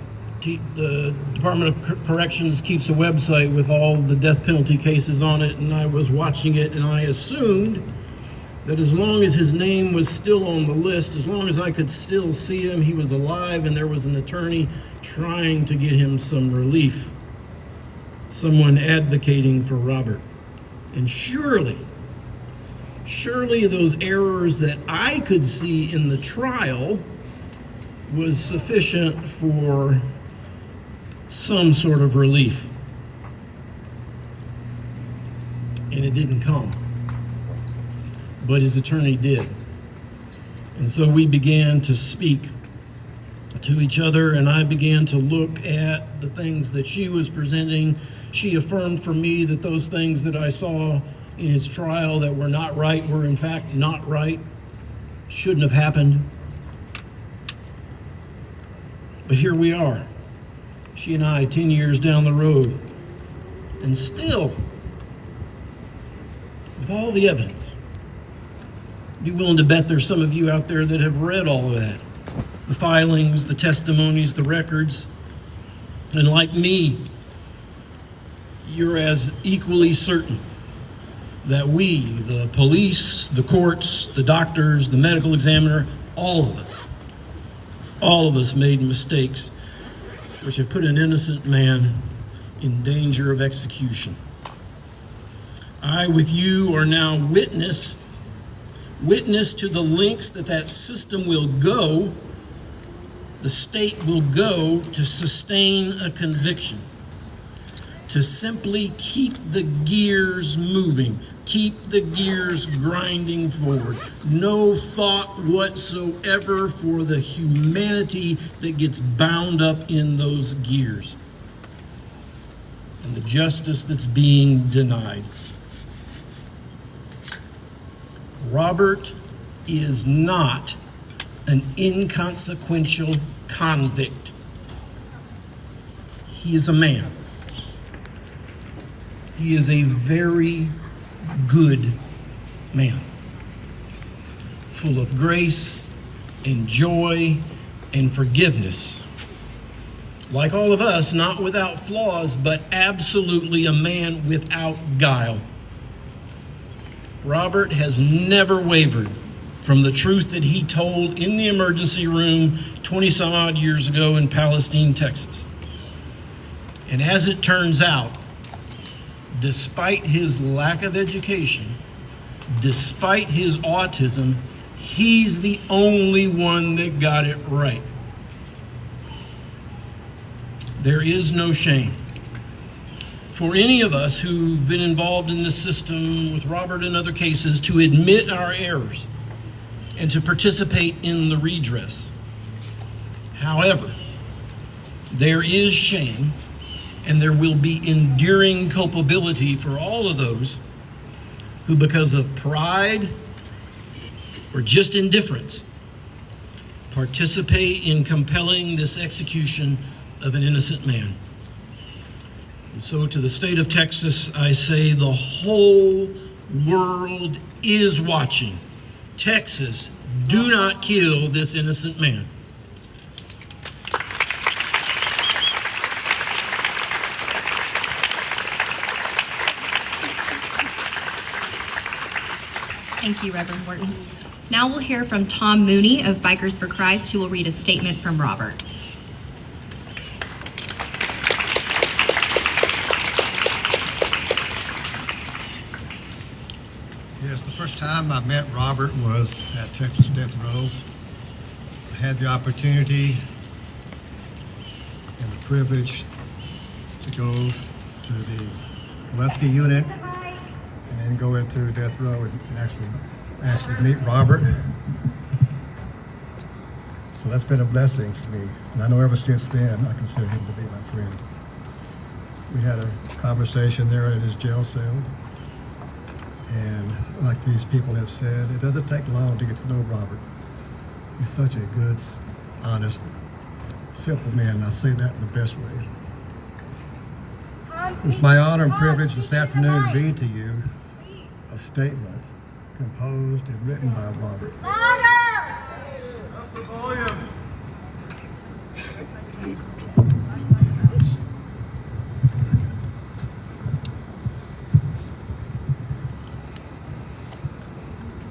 The Department of Corrections keeps a website with all the death penalty cases on it, and I was watching it, and I assumed that as long as his name was still on the list, as long as I could still see him, he was alive, and there was an attorney trying to get him some relief, someone advocating for Robert. And surely those errors that I could see in the trial was sufficient for some sort of relief. And it didn't come. But his attorney did. And so we began to speak to each other, and I began to look at the things that she was presenting. She affirmed for me that those things that I saw in his trial that were not right were in fact not right, shouldn't have happened. But here we are, she and I, 10 years down the road, and still, with all the evidence, be willing to bet there's some of you out there that have read all of that, the filings, the testimonies, the records, and like me, you're as equally certain that we, the police, the courts, the doctors, the medical examiner, all of us made mistakes which have put an innocent man in danger of execution. I, with you, are now witness to the lengths that system will go, the state will go to sustain a conviction, to simply keep the gears moving, keep the gears grinding forward. No thought whatsoever for the humanity that gets bound up in those gears and the justice that's being denied. Robert is not an inconsequential convict. He is a man. He is a very good man, full of grace and joy and forgiveness. Like all of us, not without flaws, but absolutely a man without guile. Robert has never wavered from the truth that he told in the emergency room 20 some odd years ago in Palestine, Texas. And as it turns out, despite his lack of education, despite his autism, he's the only one that got it right. There is no shame for any of us who've been involved in this system with Robert and other cases to admit our errors and to participate in the redress. However, there is shame, and there will be enduring culpability for all of those who, because of pride or just indifference, participate in compelling this execution of an innocent man. And so to the state of Texas, I say the whole world is watching. Texas, do not kill this innocent man. Thank you, Reverend Morton. Now we'll hear from Tom Mooney of Bikers for Christ, who will read a statement from Robert. Yes, the first time I met Robert was at Texas Death Row. I had the opportunity and the privilege to go to the Gillespie unit and then go into Death Row and actually meet Robert. So that's been a blessing for me. And I know ever since then, I consider him to be my friend. We had a conversation there at his jail cell. And like these people have said, it doesn't take long to get to know Robert. He's such a good, honest, simple man, and I say that in the best way. It's my honor and privilege this afternoon to read to you a statement composed and written by Robert.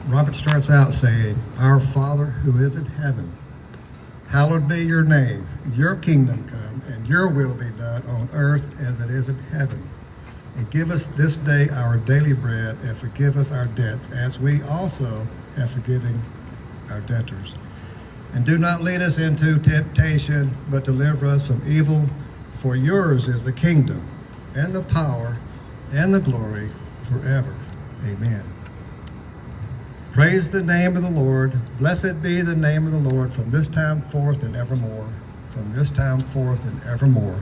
Robert starts out saying, "Our Father who is in heaven, hallowed be your name. Your kingdom come, and your will be done on earth as it is in heaven. And give us this day our daily bread, and forgive us our debts, as we also have forgiven our debtors. And do not lead us into temptation, but deliver us from evil. For yours is the kingdom, and the power, and the glory forever. Amen." Praise the name of the Lord. Blessed be the name of the Lord from this time forth and evermore. From this time forth and evermore.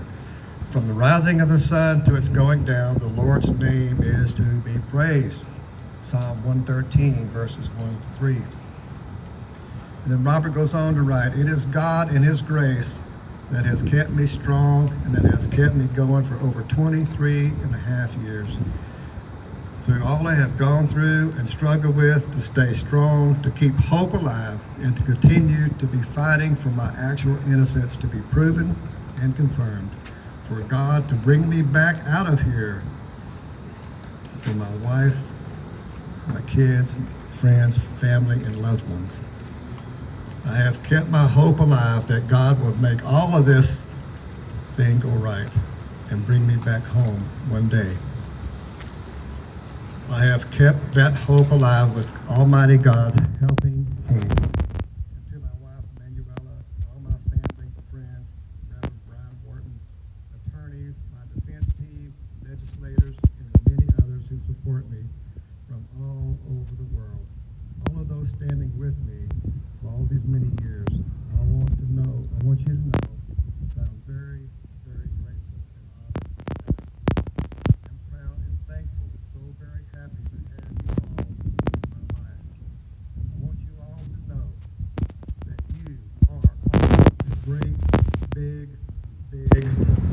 From the rising of the sun to its going down, the Lord's name is to be praised. Psalm 113, verses 1 to 3. And then Robert goes on to write, "It is God in his grace that has kept me strong and that has kept me going for over 23 and a half years. Through all I have gone through and struggled with, to stay strong, to keep hope alive, and to continue to be fighting for my actual innocence to be proven and confirmed. For God to bring me back out of here, for my wife, my kids, friends, family, and loved ones. I have kept my hope alive that God will make all of this thing go right and bring me back home one day. I have kept that hope alive with Almighty God's helping hand. And to my wife, Manuela, all my family, friends, Reverend Brian Wharton, attorneys, my defense team, legislators, and many others who support me from all over the world. All of those standing with me for all these many years, I want you to know that I'm very, very grateful and honored for that. I'm proud and thankful, so very happy to have you all in my life. I want you all to know that you are all a great, big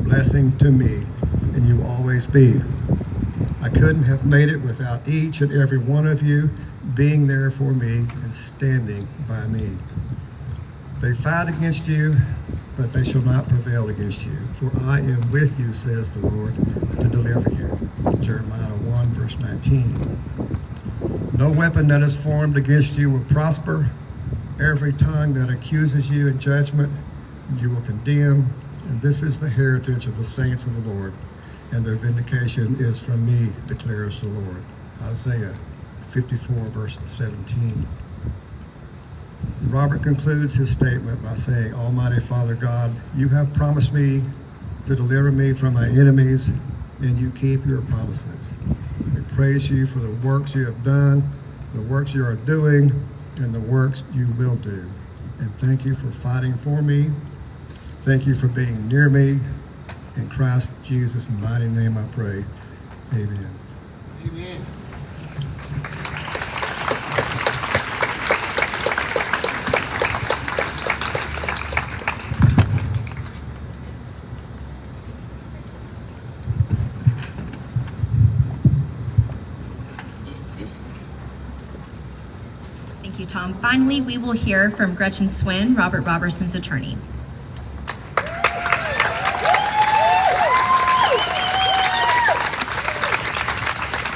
blessing to me, and you will always be. I couldn't have made it without each and every one of you being there for me and standing by me. They fight against you, but they shall not prevail against you. For I am with you, says the Lord, to deliver you. Jeremiah 1, verse 19. No weapon that is formed against you will prosper. Every tongue that accuses you in judgment, you will condemn. And this is the heritage of the saints of the Lord. and their vindication is from me, declares the Lord. Isaiah 54, verse 17. Robert concludes his statement by saying, Almighty Father God, you have promised me to deliver me from my enemies, and you keep your promises. We praise you for the works you have done, the works you are doing, and the works you will do. And thank you for fighting for me. Thank you for being near me. In Christ Jesus' mighty name I pray. Amen. Amen. Thank you, Tom. Finally, we will hear from Gretchen Swin, Robert Roberson's attorney.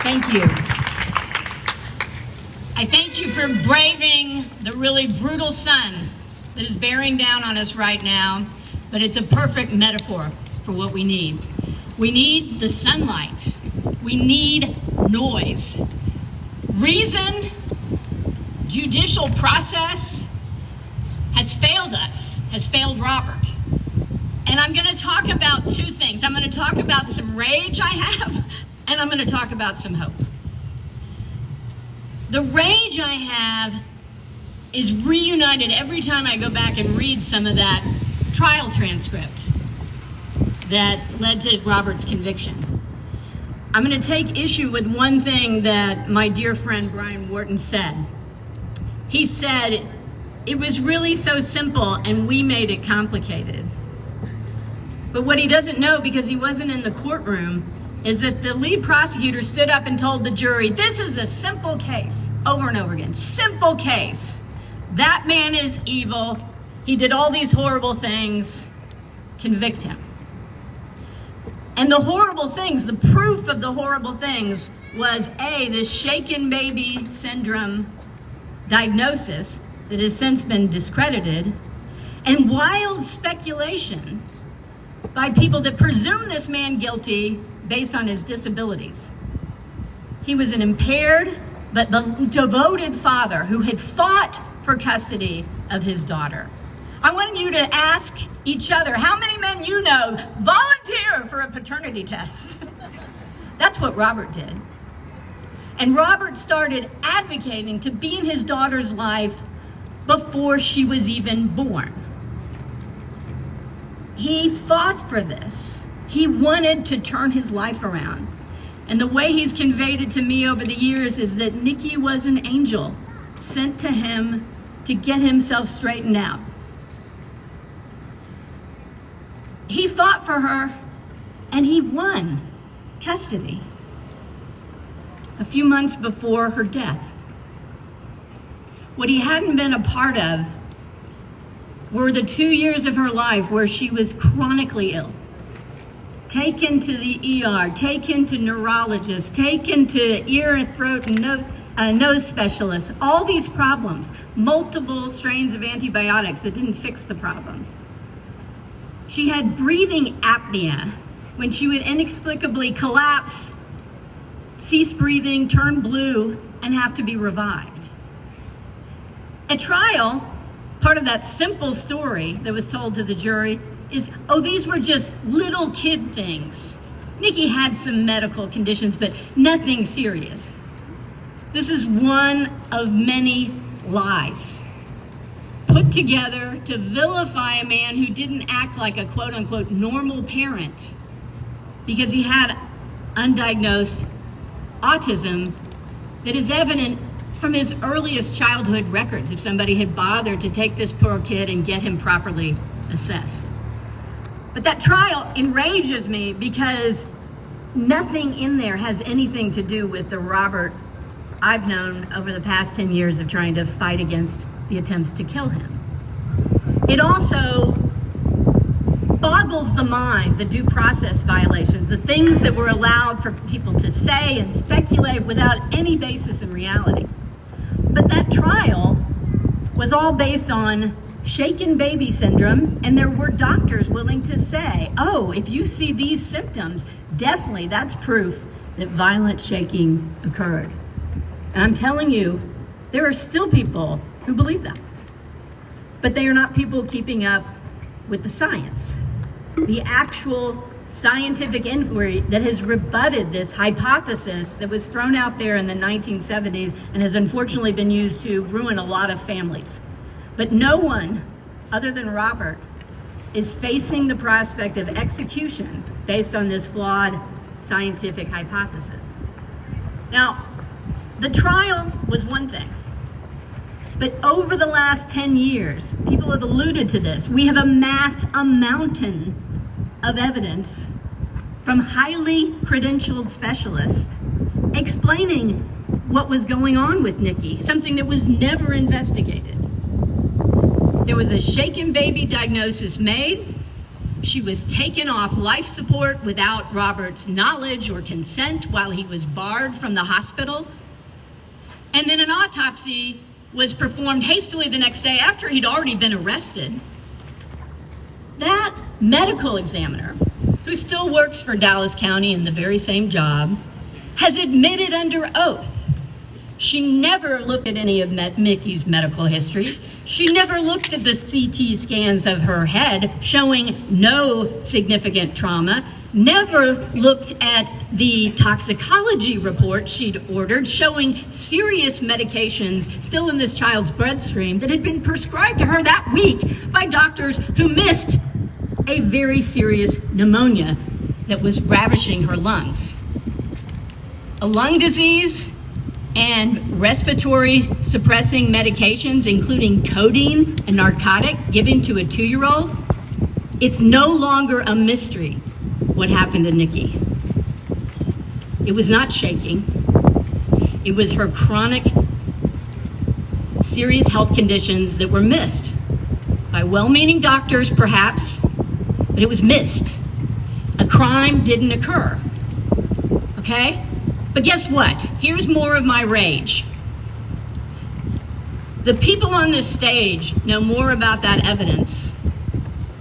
Thank you. I thank you for braving the really brutal sun that is bearing down on us right now, but it's a perfect metaphor for what we need. We need the sunlight. We need noise. Reason, judicial process has failed us, has failed Robert. And I'm going to talk about two things. I'm going to talk about some rage I have, and I'm going to talk about some hope. The rage I have is reunited every time I go back and read some of that trial transcript that led to Robert's conviction. I'm going to take issue with one thing that my dear friend Brian Wharton said. He said, it was really so simple and we made it complicated. But what he doesn't know, because he wasn't in the courtroom, is that the lead prosecutor stood up and told the jury, this is a simple case, over and over again, simple case. That man is evil. He did all these horrible things. Convict him. And the horrible things, the proof of the horrible things was A, this shaken baby syndrome diagnosis that has since been discredited, and wild speculation by people that presume this man guilty based on his disabilities. He was an impaired but devoted father who had fought for custody of his daughter. I want you to ask each other, how many men you know volunteer for a paternity test? That's what Robert did. And Robert started advocating to be in his daughter's life before she was even born. He fought for this. He wanted to turn his life around. And the way he's conveyed it to me over the years is that Nikki was an angel sent to him to get himself straightened out. He fought for her and he won custody a few months before her death. What he hadn't been a part of were the 2 years of her life where she was chronically ill. Taken to the ER, taken to neurologists, taken to ear, throat, and nose specialists, all these problems, multiple strains of antibiotics that didn't fix the problems. She had breathing apnea when she would inexplicably collapse, cease breathing, turn blue, and have to be revived. At trial, part of that simple story that was told to the jury is, oh, these were just little kid things. Nikki had some medical conditions, but nothing serious. This is one of many lies put together to vilify a man who didn't act like a quote unquote normal parent because he had undiagnosed autism that is evident from his earliest childhood records, if somebody had bothered to take this poor kid and get him properly assessed. But that trial enrages me because nothing in there has anything to do with the Robert I've known over the past 10 years of trying to fight against the attempts to kill him. It also boggles the mind, the due process violations, the things that were allowed for people to say and speculate without any basis in reality. But that trial was all based on shaken baby syndrome, and there were doctors willing to say, oh, if you see these symptoms, definitely that's proof that violent shaking occurred. And I'm telling you, there are still people who believe that. But they are not people keeping up with the science, the actual scientific inquiry that has rebutted this hypothesis that was thrown out there in the 1970s and has unfortunately been used to ruin a lot of families. But no one, other than Robert, is facing the prospect of execution based on this flawed scientific hypothesis. Now, the trial was one thing, but over the last 10 years, people have alluded to this, we have amassed a mountain of evidence from highly credentialed specialists explaining what was going on with Nikki, something that was never investigated. There was a shaken baby diagnosis made. She was taken off life support without Robert's knowledge or consent while he was barred from the hospital. And then an autopsy was performed hastily the next day after he'd already been arrested. That medical examiner, who still works for Dallas County in the very same job, has admitted under oath she never looked at any of Mickey's medical history. She never looked at the CT scans of her head showing no significant trauma, never looked at the toxicology report she'd ordered showing serious medications still in this child's bloodstream that had been prescribed to her that week by doctors who missed a very serious pneumonia that was ravaging her lungs. A lung disease and respiratory suppressing medications, including codeine, a narcotic given to a 2-year-old. It's no longer a mystery what happened to Nikki. It was not shaking. It was her chronic, serious health conditions that were missed by well-meaning doctors, perhaps, but it was missed. A crime didn't occur, okay? But guess what? Here's more of my rage. The people on this stage know more about that evidence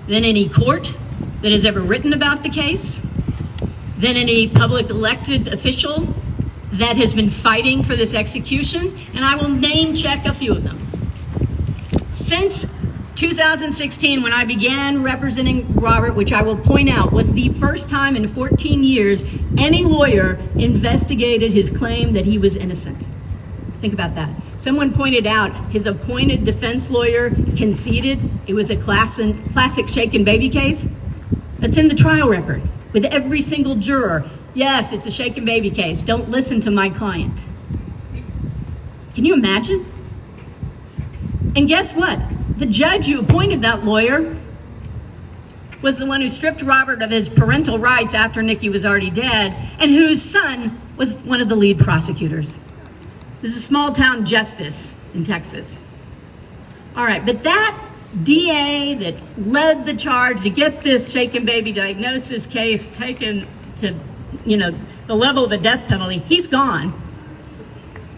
than any court that has ever written about the case, than any public elected official that has been fighting for this execution, and I will name check a few of them. Since 2016, when I began representing Robert, which I will point out was the first time in 14 years any lawyer investigated his claim that he was innocent. Think about that. Someone pointed out his appointed defense lawyer conceded it was a classic shaken baby case. That's in the trial record with every single juror. Yes, it's a shaken baby case. Don't listen to my client. Can you imagine? And guess what? The judge who appointed that lawyer was the one who stripped Robert of his parental rights after Nikki was already dead, and whose son was one of the lead prosecutors. This is a small town justice in Texas. All right, but that DA that led the charge to get this shaken baby diagnosis case taken to, the level of a death penalty, he's gone.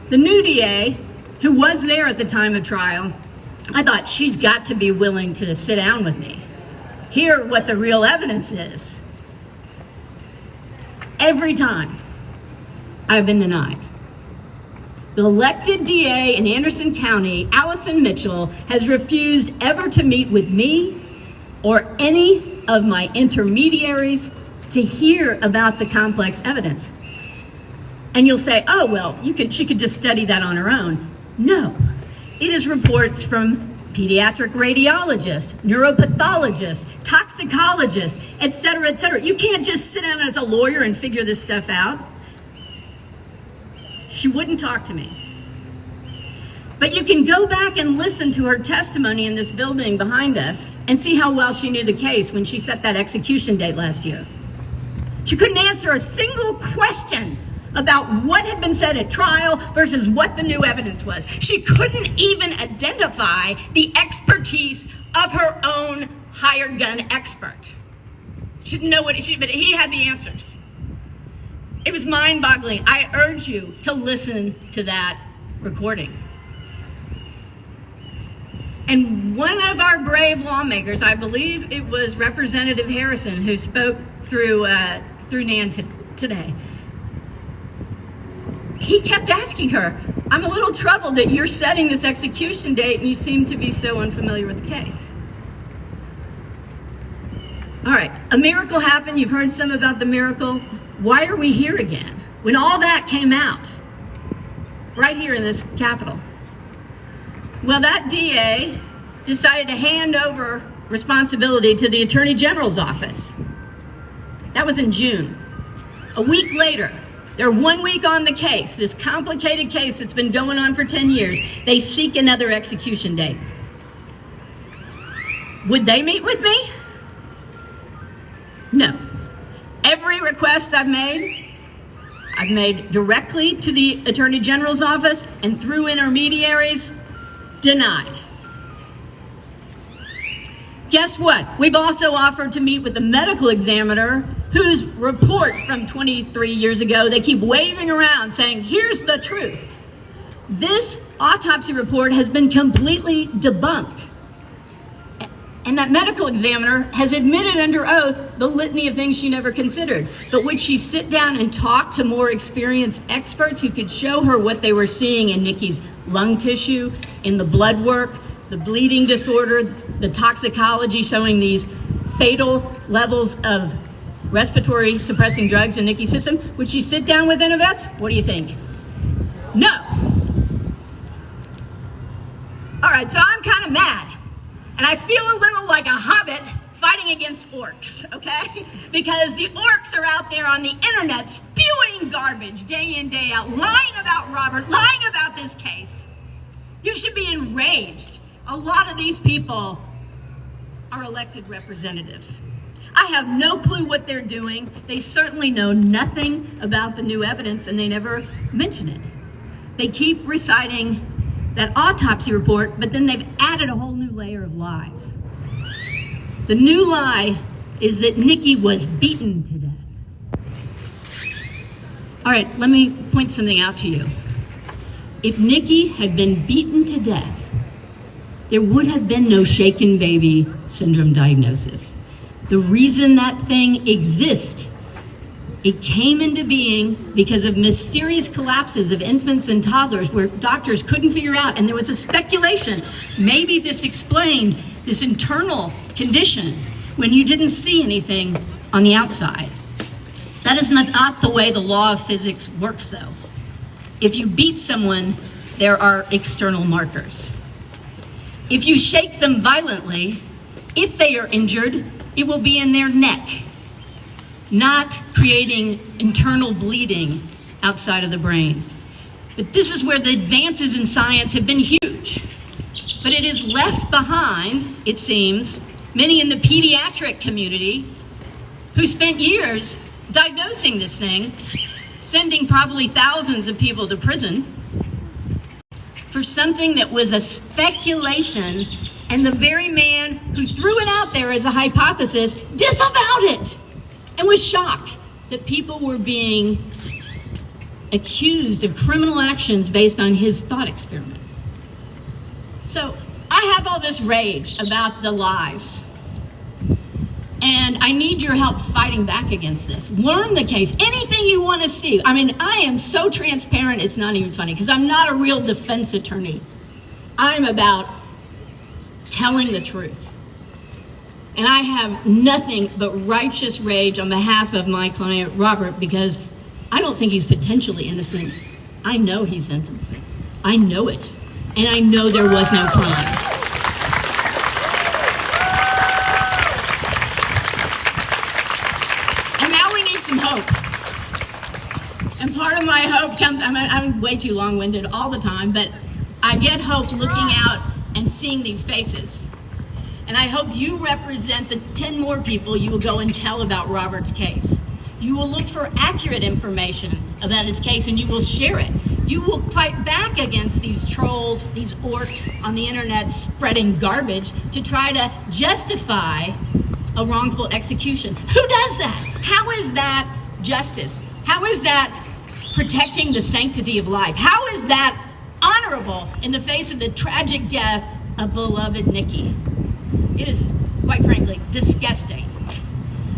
The new DA, who was there at the time of trial, I thought, she's got to be willing to sit down with me, hear what the real evidence is. Every time, I've been denied. The elected DA in Anderson County, Allison Mitchell, has refused ever to meet with me or any of my intermediaries to hear about the complex evidence. And you'll say, oh, well, she could just study that on her own. No. It is reports from pediatric radiologists, neuropathologists, toxicologists, et cetera, et cetera. You can't just sit down as a lawyer and figure this stuff out. She wouldn't talk to me. But you can go back and listen to her testimony in this building behind us and see how well she knew the case when she set that execution date last year. She couldn't answer a single question about what had been said at trial versus what the new evidence was. She couldn't even identify the expertise of her own hired gun expert. She didn't know but he had the answers. It was mind-boggling. I urge you to listen to that recording. And one of our brave lawmakers, I believe it was Representative Harrison, who spoke through Nan today, he kept asking her, I'm a little troubled that you're setting this execution date and you seem to be so unfamiliar with the case. All right, a miracle happened. You've heard some about the miracle. Why are we here again? When all that came out, right here in this Capitol. Well, that DA decided to hand over responsibility to the Attorney General's office. That was in June. A week later, they're 1 week on the case, this complicated case that's been going on for 10 years. They seek another execution date. Would they meet with me? No. Every request I've made directly to the Attorney General's office and through intermediaries, denied. Guess what? We've also offered to meet with the medical examiner whose report from 23 years ago they keep waving around saying, here's the truth. This autopsy report has been completely debunked. And that medical examiner has admitted under oath the litany of things she never considered. But would she sit down and talk to more experienced experts who could show her what they were seeing in Nikki's lung tissue, in the blood work, the bleeding disorder, the toxicology showing these fatal levels of respiratory suppressing drugs in Nikki's system? Would she sit down with NFS? What do you think? No. All right, so I'm kind of mad. And I feel a little like a hobbit fighting against orcs, okay? Because the orcs are out there on the internet spewing garbage day in, day out, lying about Robert, lying about this case. You should be enraged. A lot of these people are elected representatives. I have no clue what they're doing. They certainly know nothing about the new evidence, and they never mention it. They keep reciting that autopsy report, but then they've added a whole new layer of lies. The new lie is that Nikki was beaten to death. All right, let me point something out to you. If Nikki had been beaten to death, there would have been no shaken baby syndrome diagnosis. The reason that thing exists, it came into being because of mysterious collapses of infants and toddlers where doctors couldn't figure out, and there was a speculation, maybe this explained this internal condition when you didn't see anything on the outside. That is not the way the law of physics works, though. If you beat someone, there are external markers. If you shake them violently, if they are injured, it will be in their neck, not creating internal bleeding outside of the brain. But this is where the advances in science have been huge. But it has left behind, it seems, many in the pediatric community who spent years diagnosing this thing, sending probably thousands of people to prison for something that was a speculation, and the very man who threw it out there as a hypothesis disavowed it and was shocked that people were being accused of criminal actions based on his thought experiment. So I have all this rage about the lies, and I need your help fighting back against this. Learn the case, anything you want to see. I mean, I am so transparent, it's not even funny, because I'm not a real defense attorney. I'm about telling the truth. And I have nothing but righteous rage on behalf of my client, Robert, because I don't think he's potentially innocent. I know he's innocent. I know it. And I know there was no crime. And now we need some hope. And part of my hope comes, I'm way too long-winded all the time, but I get hope looking out and seeing these faces. And I hope you represent the 10 more people you will go and tell about Robert's case. You will look for accurate information about his case and you will share it. You will fight back against these trolls, these orcs on the internet spreading garbage to try to justify a wrongful execution. Who does that? How is that justice? How is that protecting the sanctity of life? How is that honorable in the face of the tragic death of beloved Nikki. It is, quite frankly, disgusting.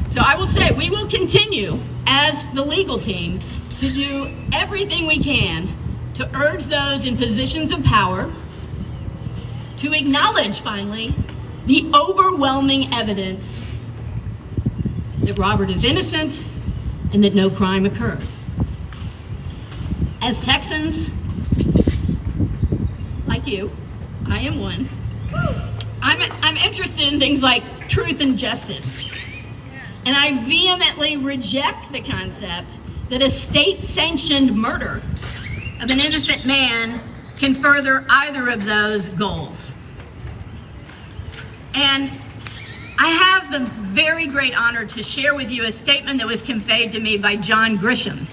So I will say we will continue as the legal team to do everything we can to urge those in positions of power to acknowledge, finally, the overwhelming evidence that Robert is innocent and that no crime occurred. As Texans, like you, I am one, I'm interested in things like truth and justice. And I vehemently reject the concept that a state-sanctioned murder of an innocent man can further either of those goals. And I have the very great honor to share with you a statement that was conveyed to me by John Grisham.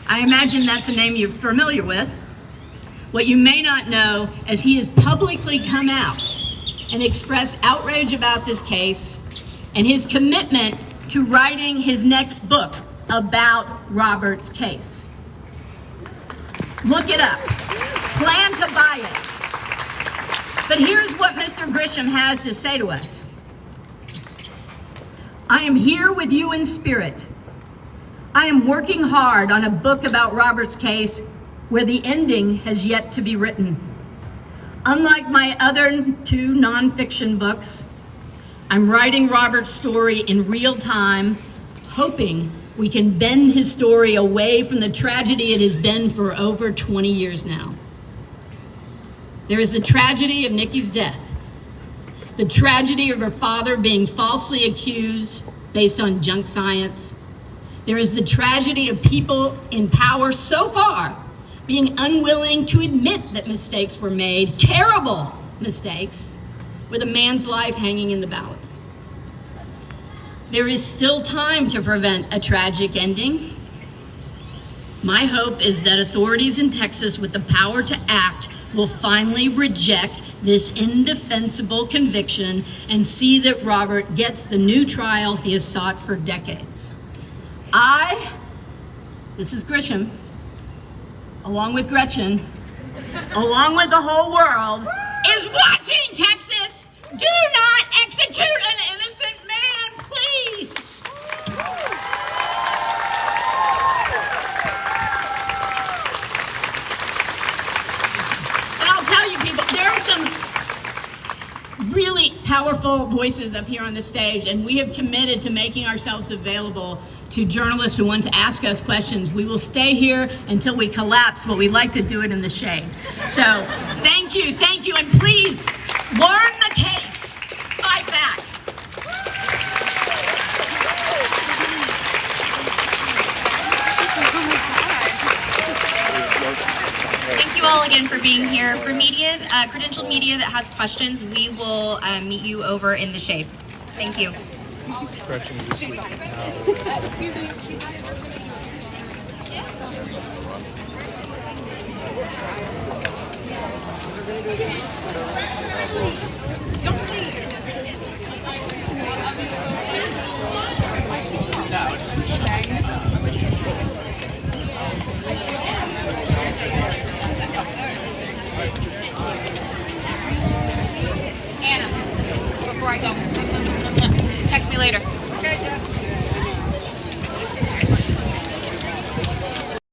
I imagine that's a name you're familiar with. What you may not know is he has publicly come out and expressed outrage about this case and his commitment to writing his next book about Robert's case. Look it up. Plan to buy it. But here's what Mr. Grisham has to say to us. I am here with you in spirit. I am working hard on a book about Robert's case where the ending has yet to be written. Unlike my other two nonfiction books, I'm writing Robert's story in real time, hoping we can bend his story away from the tragedy it has been for over 20 years now. There is the tragedy of Nikki's death, the tragedy of her father being falsely accused based on junk science. There is the tragedy of people in power so far being unwilling to admit that mistakes were made, terrible mistakes, with a man's life hanging in the balance. There is still time to prevent a tragic ending. My hope is that authorities in Texas with the power to act will finally reject this indefensible conviction and see that Robert gets the new trial he has sought for decades. This is Grisham, along with Gretchen, along with the whole world, is watching, Texas! Do not execute an innocent man, please! And I'll tell you people, there are some really powerful voices up here on the stage, and we have committed to making ourselves available to journalists who want to ask us questions. We will stay here until we collapse, but we like to do it in the shade. So thank you, and please learn the case. Fight back. Thank you all again for being here. For media, credentialed media that has questions, we will meet you over in the shade. Thank you. Gretchen, just leave. Excuse me. Don't leave. Anna, before I go, text me later.